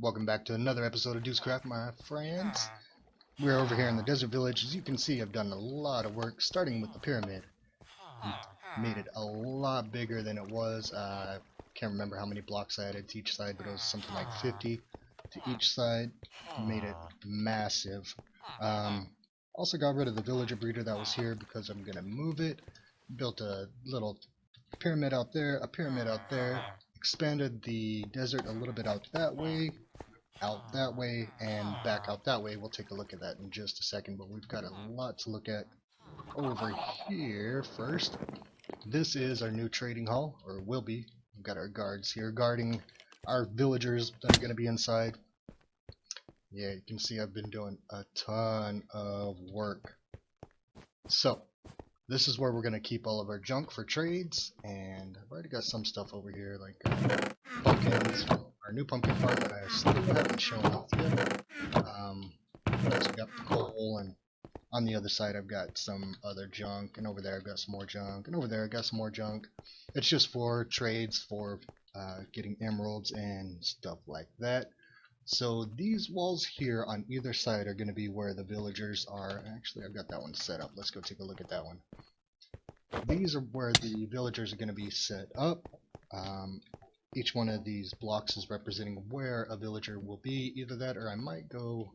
Welcome back to another episode of Duecraft, my friends. We're over here in the desert village. As you can see, I've done a lot of work, starting with the pyramid. Made it a lot bigger than it was. Can't remember how many blocks I added to each side, but it was something like 50 to each side. Made it massive. Also got rid of the villager breeder that was here because I'm going to move it. Built a little pyramid out there, a pyramid out there. Expanded the desert a little bit out that way, and back out that way. We'll take a look at that in just a second, but we've got a lot to look at over here first. This is our new trading hall, or will be. We've got our guards here guarding our villagers that are going to be inside. Yeah, you can see I've been doing a ton of work. So, this is where we're going to keep all of our junk for trades, and I've already got some stuff over here, like pumpkins, our new pumpkin farm that I still haven't shown off yet. So I've got coal, and on the other side I've got some other junk, and over there I've got some more junk, and over there I've got some more junk. It's just for trades, for getting emeralds and stuff like that. So these walls here on either side are going to be where the villagers are. Actually, I've got that one set up. Let's go take a look at that one. These are where the villagers are going to be set up. Each one of these blocks is representing where a villager will be. Either that, or I might go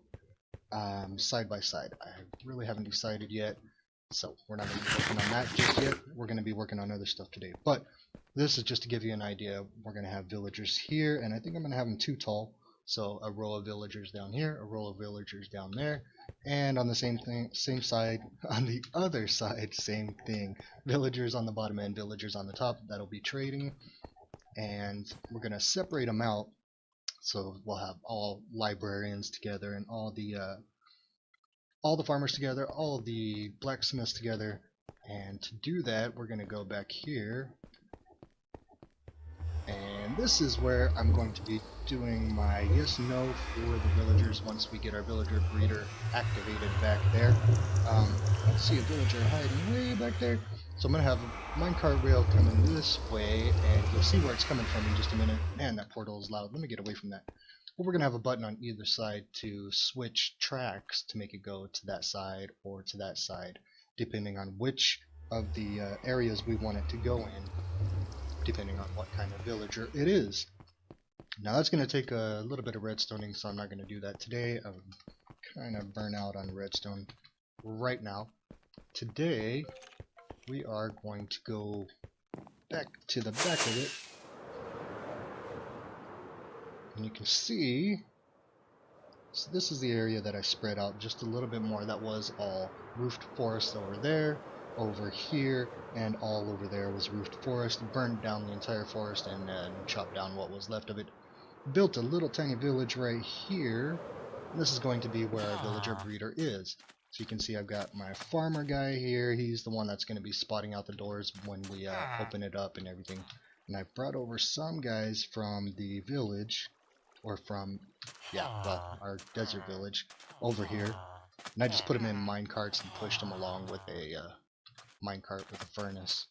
side by side. I really haven't decided yet, so we're not going to be working on that just yet. We're going to be working on other stuff today. But this is just to give you an idea. We're going to have villagers here, and I think I'm going to have them too tall. So a row of villagers down here, a row of villagers down there, and on the same side, on the other side, same thing. Villagers on the bottom end, villagers on the top. That'll be trading, and we're gonna separate them out. So we'll have all librarians together, and all the farmers together, all the blacksmiths together. And to do that, we're gonna go back here. And this is where I'm going to be doing my yes no for the villagers once we get our villager breeder activated back there. I see a villager hiding way back there. So I'm going to have a minecart rail coming this way, and you'll see where it's coming from in just a minute. Man, that portal is loud. Let me get away from that. But we're going to have a button on either side to switch tracks to make it go to that side or to that side, depending on which of the areas we want it to go in, depending on what kind of villager it is. Now that's going to take a little bit of redstoning, so I'm not going to do that today. I'm kind of burnt out on redstone right now. Today we are going to go back to the back of it, and you can see, so this is the area that I spread out just a little bit more. That was all roofed forest over there, over here, and all over there was roofed forest. Burned down the entire forest and then chopped down what was left of it. Built a little tiny village right here. This is going to be where our villager breeder is. So you can see I've got my farmer guy here. He's the one that's going to be spotting out the doors when we open it up and everything. And I've brought over some guys from the village, or from, our desert village over here. And I just put them in minecarts and pushed them along with a minecart with a furnace.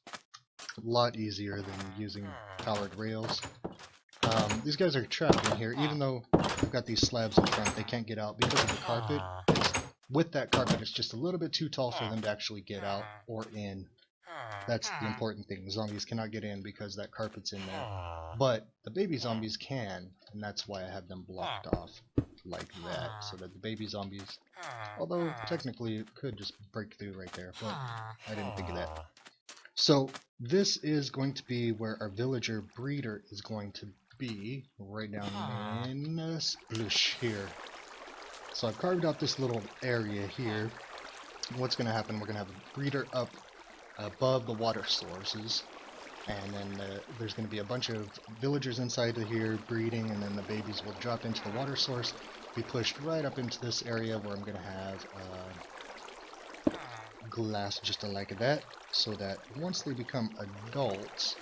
A lot easier than using powered rails. These guys are trapped in here. Even though I've got these slabs in front, they can't get out because of the carpet. With that carpet, it's just a little bit too tall for them to actually get out or in. That's the important thing. Zombies cannot get in because that carpet's in there. But the baby zombies can, and that's why I have them blocked off like that, so that the baby zombies, although technically it could just break through right there, but I didn't think of that. So this is going to be where our villager breeder is going to be, right down in Splush here. So I've carved out this little area here. What's going to happen, we're going to have a breeder up above the water sources, and then there's going to be a bunch of villagers inside of here breeding, and then the babies will drop into the water source, be pushed right up into this area where I'm going to have glass just like that, so that once they become adults,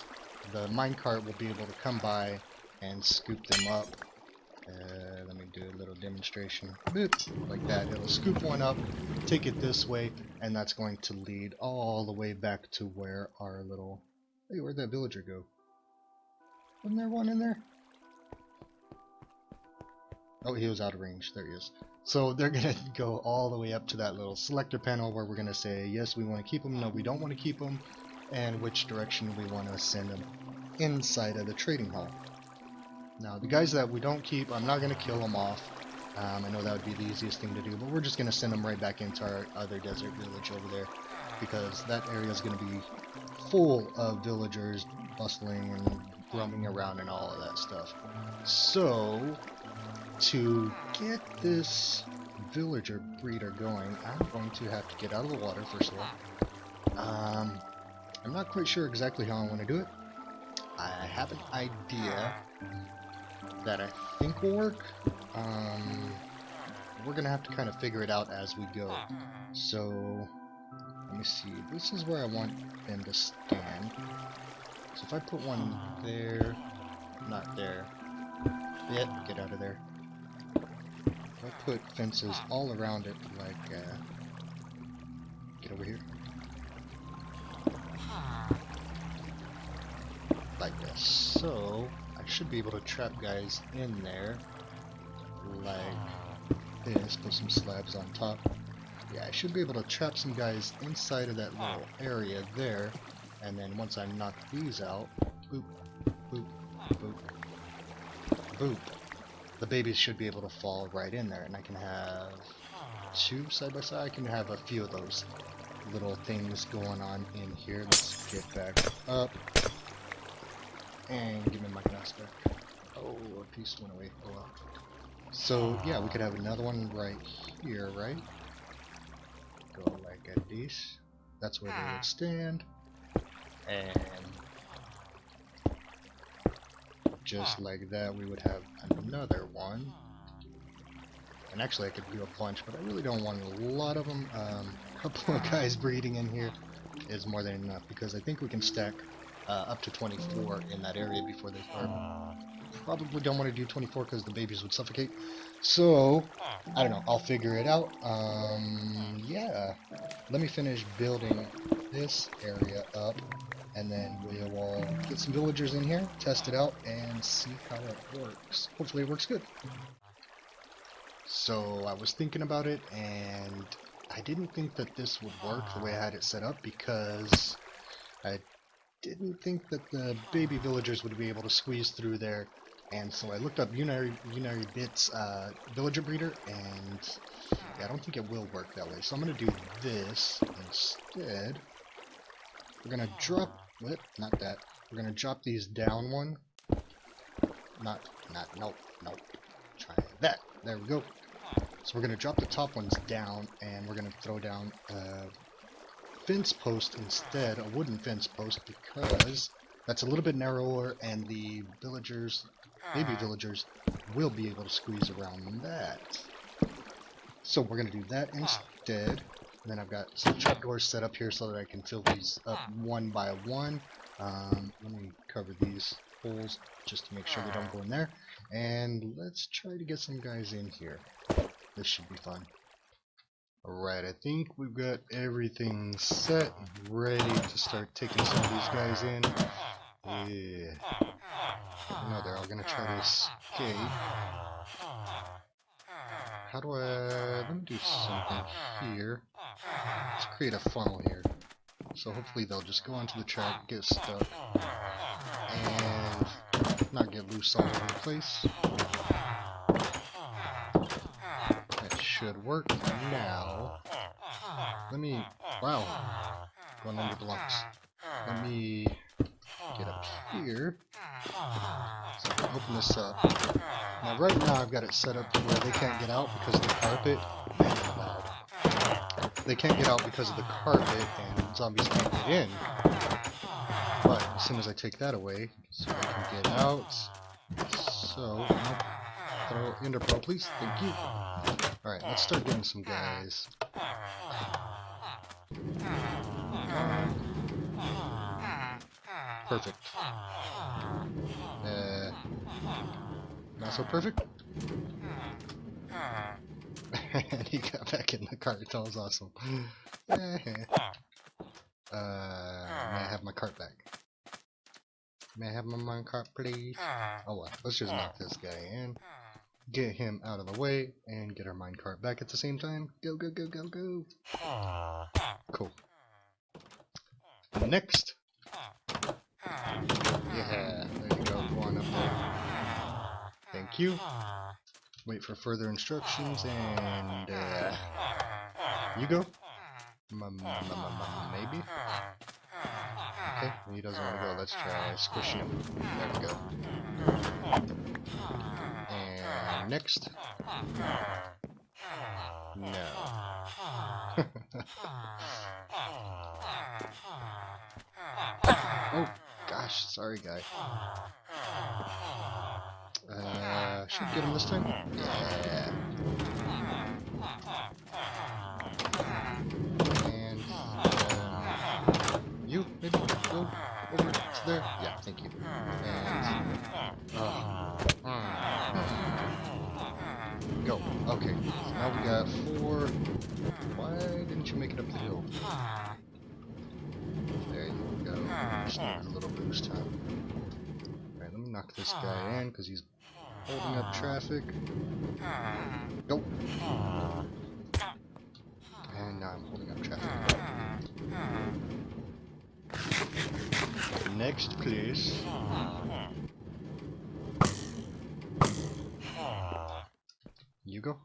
the minecart will be able to come by and scoop them up. Let me do a little demonstration. Boop, like that. It'll scoop one up, take it this way, and that's going to lead all the way back to where our little... Hey, where'd that villager go? Wasn't there one in there? Oh, he was out of range. There he is. So they're gonna go all the way up to that little selector panel where we're gonna say yes, we want to keep them, no, we don't want to keep them, and which direction we want to send them inside of the trading hall. Now, the guys that we don't keep, I'm not gonna kill them off. I know that would be the easiest thing to do, but we're just gonna send them right back into our other desert village over there, because that area is gonna be full of villagers bustling and roaming around and all of that stuff. So, to get this villager breeder going, I'm going to have to get out of the water first of all. I'm not quite sure exactly how I want to do it. I have an idea that I think will work. We're gonna have to kind of figure it out as we go. So let me see. This is where I want them to stand. So if I put one there, not there. Yep, get out of there. If I put fences all around it, like, get over here. Like this. So, I should be able to trap guys in there, like this, put some slabs on top. Yeah, I should be able to trap some guys inside of that little area there, and then once I knock these out, boop, boop, boop, boop, the babies should be able to fall right in there, and I can have two side by side. I can have a few of those little things going on in here. Let's get back up, and give me my glass back. Oh, a piece went away. Oh well. So yeah, we could have another one right here, right? Go like this. That's where they would stand. And just like that, we would have another one. And actually, I could do a bunch, but I really don't want a lot of them. A couple of guys breeding in here is more than enough, because I think we can stack up to 24 in that area before they start. Probably don't want to do 24 because the babies would suffocate. So, I don't know. I'll figure it out. Yeah. Let me finish building this area up, and then we'll get some villagers in here, test it out, and see how it works. Hopefully it works good. So, I was thinking about it, and I didn't think that this would work the way I had it set up, because I didn't think that the baby villagers would be able to squeeze through there. And so I looked up Unary Bits villager breeder, and yeah, I don't think it will work that way. So I'm going to do this instead. We're going to drop, not that. We're going to drop these down one. Nope. Try that. There we go. So we're going to drop the top ones down, and we're going to throw down a fence post instead, a wooden fence post, because that's a little bit narrower, and the villagers, baby villagers, will be able to squeeze around that. So we're going to do that instead. And then I've got some trapdoors set up here so that I can fill these up one by one. Let me cover these holes just to make sure they don't go in there. And let's try to get some guys in here. This should be fun. Alright, I think we've got everything set, ready to start taking some of these guys in. Yeah. No, they're all gonna try to escape. How do I... let me do something here. Let's create a funnel here. So hopefully they'll just go onto the track, get stuck, and not get loose all over the place. That should work. Now, let me... wow. Going under blocks. Let me get up here so I can open this up. Now right now I've got it set up to where they can't get out because of the carpet. Man, they're loud. They can't get out because of the carpet and zombies can't get in. But as soon as I take that away, so they can get out. So, throw Ender Pearl please, thank you. Alright, let's start getting some guys. Perfect. Not so perfect. And he got back in the cart. That was awesome. May I have my cart back? May I have my cart, please? Oh well, let's just knock this guy in. get him out of the way, and get our minecart back at the same time. Go, go, go, go, go. Cool. Next. Yeah, there you go. Go on up there. Thank you. Wait for further instructions, and you go. Maybe. Okay, he doesn't want to go. Let's try squishing him. There we go. And next. No. Oh, gosh, sorry, guy. Should get him this time. Yeah. And you maybe go over to there. Yeah, thank you. And go. Okay. Now we got 4. Why didn't you make it up the hill? There you go. Just need a little boost time. Alright, let me knock this guy in because he's holding up traffic. Go. And now I'm holding up traffic. Next, please. You go.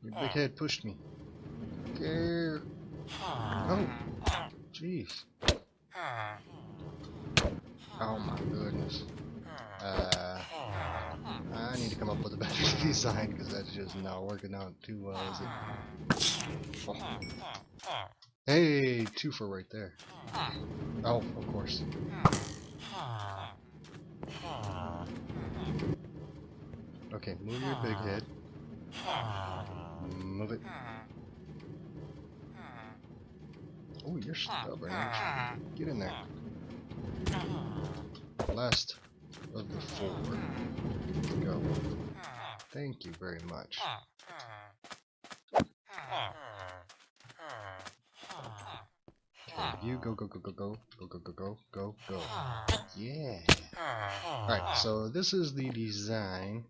Your big head pushed me. There. Oh, jeez. Oh my goodness. I need to come up with a better design because that's just not working out too well, is it? Oh. Hey, 2 for right there. Oh, of course. Okay, move your big head. Move it. Oh, you're stubborn, aren't you? Get in there. Last of the 4. Go. Thank you very much. Okay, you go, go, go, go, go, go, go, go, go, go, go. Yeah. Alright, so this is the design.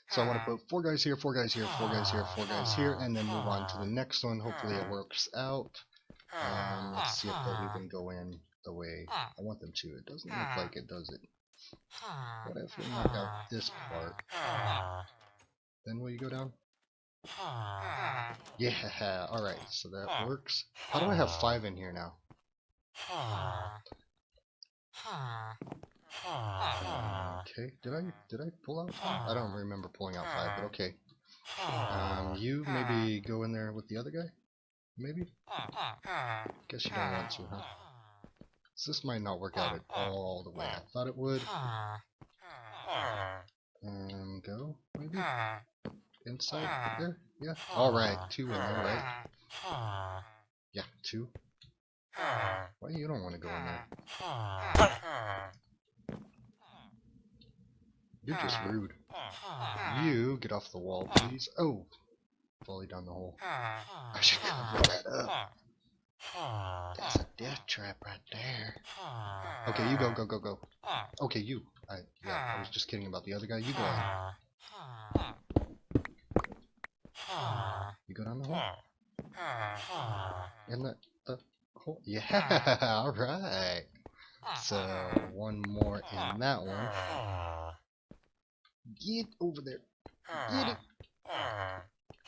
So I want to put 4 guys here, 4 guys here, 4 guys here, 4 guys here, and then move on to the next one. Hopefully it works out. Let's see if they'll even go in the way I want them to. It doesn't look like it, does it? What if we knock out this part? Then will you go down? Yeah, alright, so that works. How do I have 5 in here now? Okay, did I pull out 5? I don't remember pulling out 5, but okay. You maybe go in there with the other guy? Maybe? Guess you don't want to, huh? So this might not work out at all the way I thought it would. Go, maybe? Inside there? Yeah. Alright, 2 in there, right? Yeah, 2. Why you don't want to go in there? You're just rude. You get off the wall, please. Oh, falling down the hole. I should cover that up. That's a death trap right there. Okay, you go, go, go, go. Okay, you. Yeah, I was just kidding about the other guy. You go on. You go down the hole. In the hole. Yeah, alright. So, 1 more in that one. Get over there. Get it.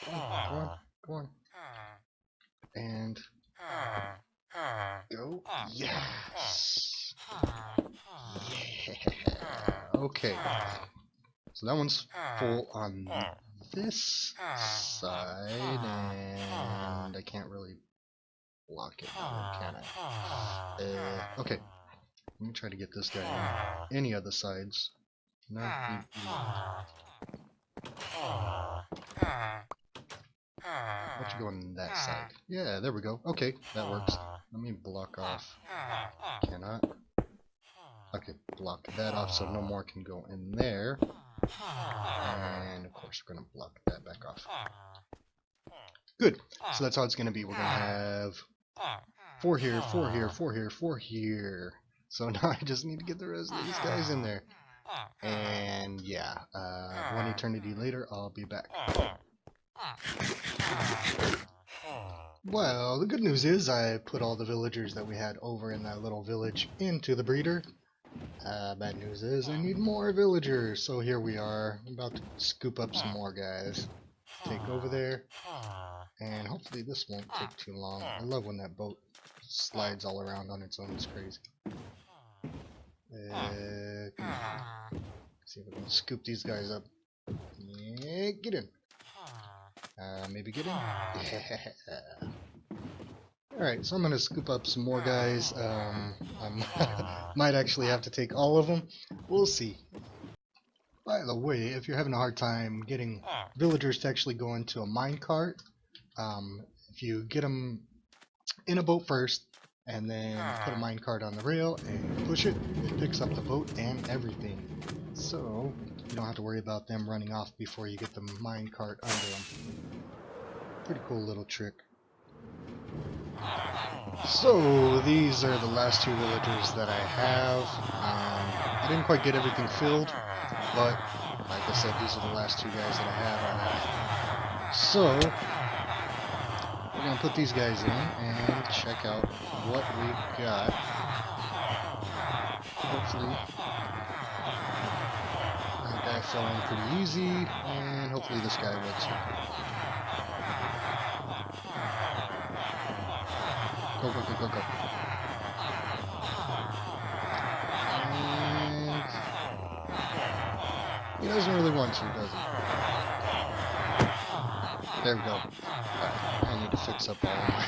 Go on, go on, go on. And go. Yes. Yeah. Okay. So that one's full on this side, and I can't really block it, can I? Okay. Let me try to get this guy on any other sides. No. Why don't you go on that side? Yeah, there we go. Okay, that works. Let me block off. Cannot. Okay, block that off so no more can go in there. And of course we're going to block that back off. Good. So that's how it's going to be. We're going to have 4 here, 4 here, 4 here, 4 here. So now I just need to get the rest of these guys in there. And yeah, 1 eternity later, I'll be back. Well, the good news is I put all the villagers that we had over in that little village into the breeder. Bad news is I need more villagers, so here we are. I'm about to scoop up some more guys. Take over there, and hopefully this won't take too long. I love when that boat slides all around on its own. It's crazy. See if we can scoop these guys up. Yeah, get in. Maybe get in? Yeah. Alright, so I'm going to scoop up some more guys. I might actually have to take all of them. We'll see. By the way, if you're having a hard time getting villagers to actually go into a minecart, if you get them in a boat first, and then put a minecart on the rail and push it, it picks up the boat and everything. So you don't have to worry about them running off before you get the minecart under them. Pretty cool little trick. So these are the last 2 villagers that I have. I didn't quite get everything filled, but like I said, these are the last 2 guys that I have. So we're gonna put these guys in and check out what we've got. Hopefully that guy fell in pretty easy, and hopefully this guy will too. Go, go, go, go, go. And he doesn't really want to, does he? There we go. Right, I need to fix up all of my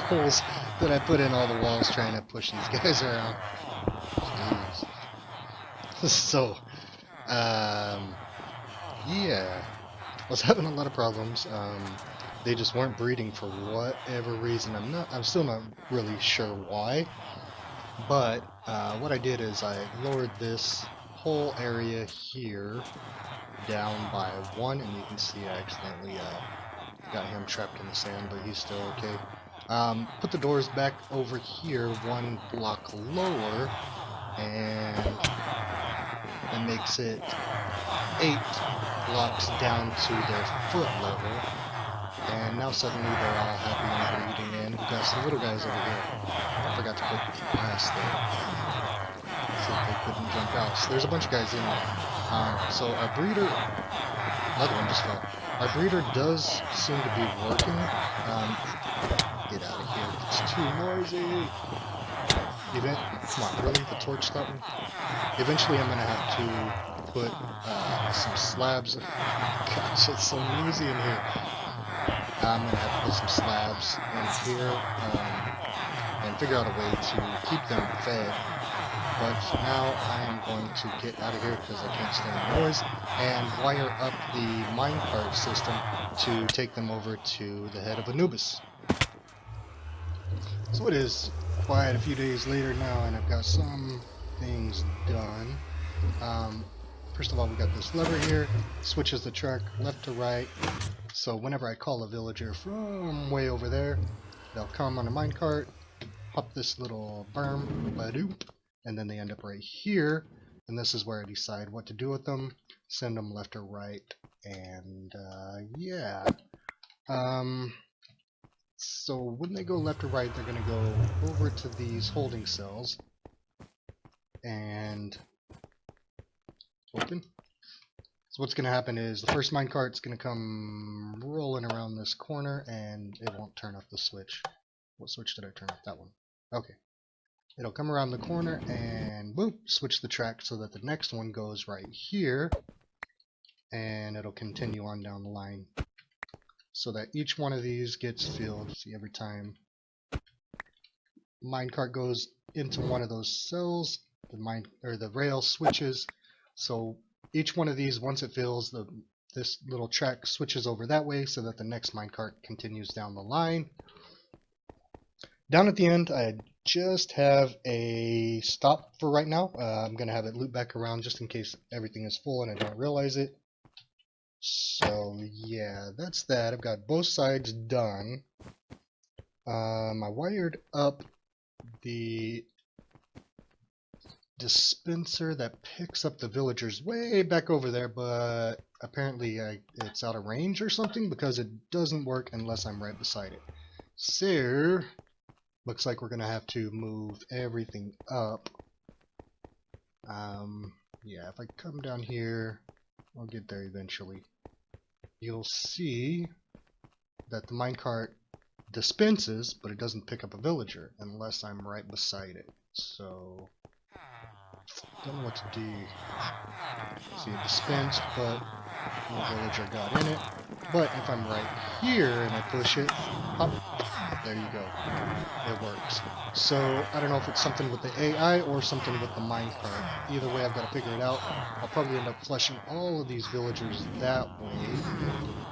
holes that I put in all the walls trying to push these guys around. Jeez. So, yeah. I was having a lot of problems. They just weren't breeding for whatever reason. I'm still not really sure why. But what I did is I lowered this whole area here down by 1, and you can see I accidentally got him trapped in the sand, but he's still okay. Put the doors back over here 1 block lower, and it makes it 8 blocks down to their foot level. And now suddenly they're all happy and breeding in. We've got some little guys over here. I forgot to put glass there so they couldn't jump out. So there's a bunch of guys in there. So our breeder, another one just fell. Our breeder does seem to be working. Get out of here, it's too noisy. Come on, really? The torch stopped me? Eventually I'm going to have to put some slabs. Gosh, it's so noisy in here. I'm going to have to put some slabs in here and figure out a way to keep them fed. But for now, I am going to get out of here because I can't stand the noise and wire up the minecart system to take them over to the head of Anubis. So it is quite a few days later now, and I've got some things done. First of all, we got this lever here, switches the track left to right. So whenever I call a villager from way over there, they'll come on a minecart, hop this little berm, badoop, and then they end up right here. And this is where I decide what to do with them, send them left or right, and yeah. So when they go left or right, they're going to go over to these holding cells and open. So what's going to happen is the first minecart's going to come rolling around this corner, and it won't turn off the switch. What switch did I turn off? That one. Okay. It'll come around the corner and boop, switch the track so that the next one goes right here, and it'll continue on down the line so that each one of these gets filled. See, every time minecart goes into one of those cells, the rail switches. So each one of these, once it fills, this little track switches over that way so that the next minecart continues down the line. Down at the end, I just have a stop for right now. I'm going to have it loop back around just in case everything is full and I don't realize it. So yeah, that's that. I've got both sides done. I wired up the dispenser that picks up the villagers way back over there, but apparently it's out of range or something because it doesn't work unless I'm right beside it. So, looks like we're going to have to move everything up. Yeah, if I come down here, I'll get there eventually. You'll see that the minecart dispenses, but it doesn't pick up a villager unless I'm right beside it. So, don't know what to do. See, it dispensed, but no villager got in it. But if I'm right here and I push it, hop, there you go. It works. So I don't know if it's something with the AI or something with the minecart. Either way, I've got to figure it out. I'll probably end up flushing all of these villagers that way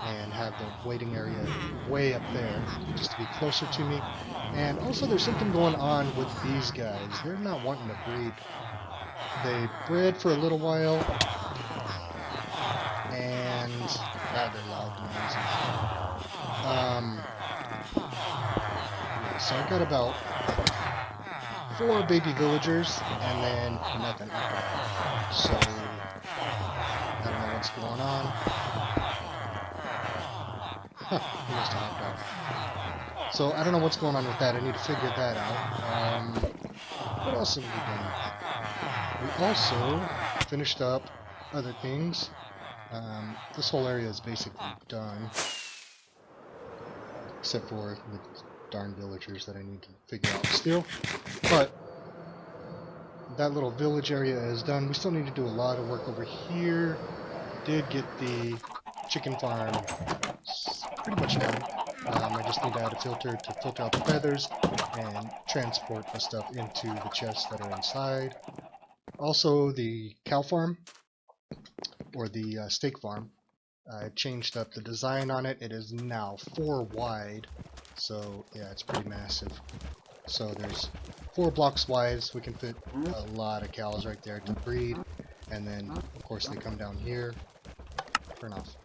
and have the waiting area way up there just to be closer to me. And also there's something going on with these guys. They're not wanting to breed. They bred for a little while and they're loud and noisy. Yeah, so I got about 4 baby villagers and then nothing after that. So I don't know what's going on. He must have hopped out. So I don't know what's going on with that. I need to figure that out. What else have we done? We also finished up other things. This whole area is basically done, except for the darn villagers that I need to figure out still. But that little village area is done. We still need to do a lot of work over here. Did get the chicken farm pretty much done. I just need to add a filter to filter out the feathers and transport the stuff into the chests that are inside. Also, the cow farm, or the steak farm, I changed up the design on it. It is now 4 wide, so yeah, it's pretty massive. So there's 4 blocks wide, so we can fit a lot of cows right there to breed. And then, of course, they come down here. Turn off.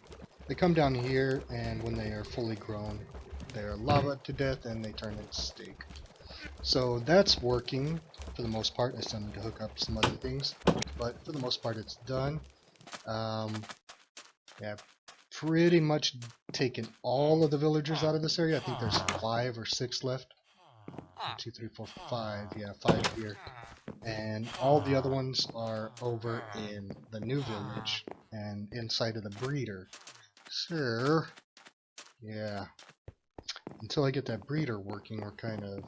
They come down here, and when they are fully grown, they're lava to death, and they turn into steak. So that's working for the most part. I still need to hook up some other things, but for the most part, it's done. Yeah, pretty much taken all of the villagers out of this area. I think there's 5 or 6 left. 1, 2, 3, 4, 5. Yeah, 5 here. And all the other ones are over in the new village and inside of the breeder. So, yeah. Until I get that breeder working, we're kind of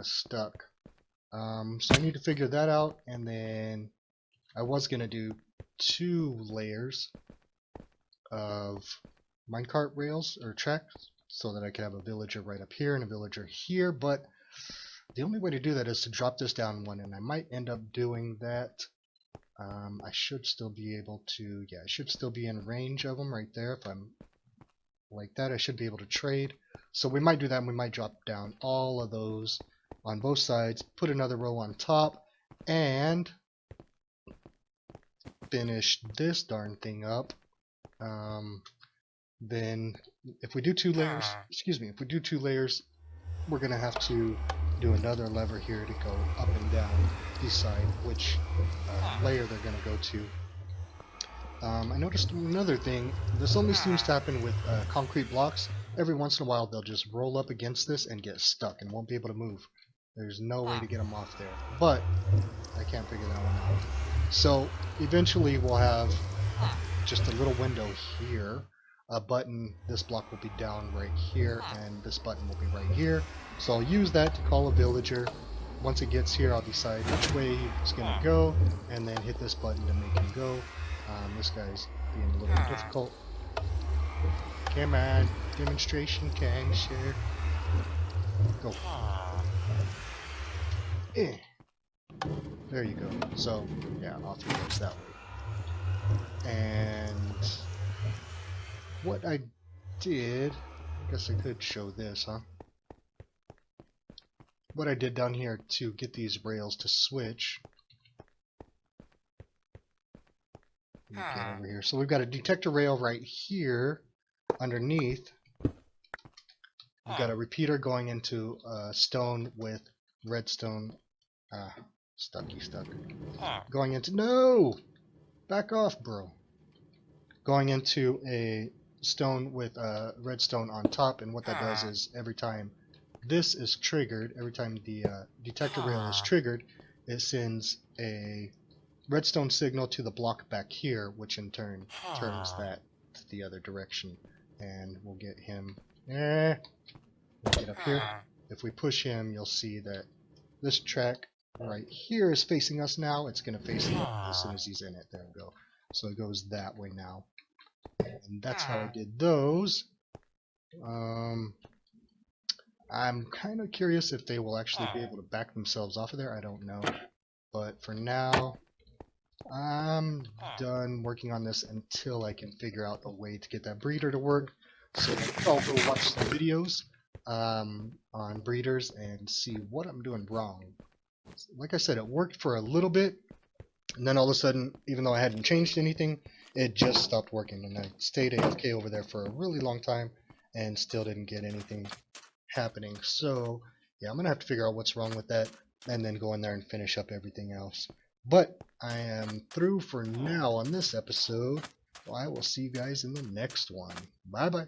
stuck. So I need to figure that out, and then I was gonna do 2 layers of minecart rails or tracks so that I could have a villager right up here and a villager here, but the only way to do that is to drop this down one, and I might end up doing that. I should still be able to, yeah, I should still be in range of them right there. If I'm like that, I should be able to trade. So we might do that, and we might drop down all of those on both sides, put another row on top, and finish this darn thing up. Then if we do 2 layers, if we do 2 layers, we're gonna have to do another lever here to go up and down, decide which layer they're gonna go to. I noticed another thing. This only seems to happen with concrete blocks. Every once in a while they'll just roll up against this and get stuck and won't be able to move. There's no way to get them off there, but I can't figure that one out. So eventually we'll have just a little window here, a button. This block will be down right here, and this button will be right here. So I'll use that to call a villager. Once it gets here, I'll decide which way it's going to go, and then hit this button to make him go. This guy's being a little difficult. Come on, demonstration can share. Go. Eh. There you go. So, yeah, off he goes that way. And what I did, I guess I could show this, huh? What I did down here to get these rails to switch. Get over here. So we've got a detector rail right here underneath. We've got a repeater going into stone with redstone. Stuck. Going into, no! Back off, bro. Going into a stone with redstone on top, and what that does is every time this is triggered, every time the detector rail is triggered, it sends a redstone signal to the block back here, which in turn turns that to the other direction. And we'll get him. We'll get up here. If we push him, you'll see that this track right here is facing us now. It's going to face him as soon as he's in it. There we go. So it goes that way now. And that's how I did those. I'm kind of curious if they will actually be able to back themselves off of there. I don't know. But for now, I'm done working on this until I can figure out a way to get that breeder to work. So I'll go watch some videos on breeders and see what I'm doing wrong. Like I said, it worked for a little bit, and then all of a sudden, even though I hadn't changed anything, it just stopped working, and I stayed AFK over there for a really long time and still didn't get anything happening. So yeah, I'm gonna have to figure out what's wrong with that and then go in there and finish up everything else. But I am through for now on this episode. I will see you guys in the next one. Bye bye.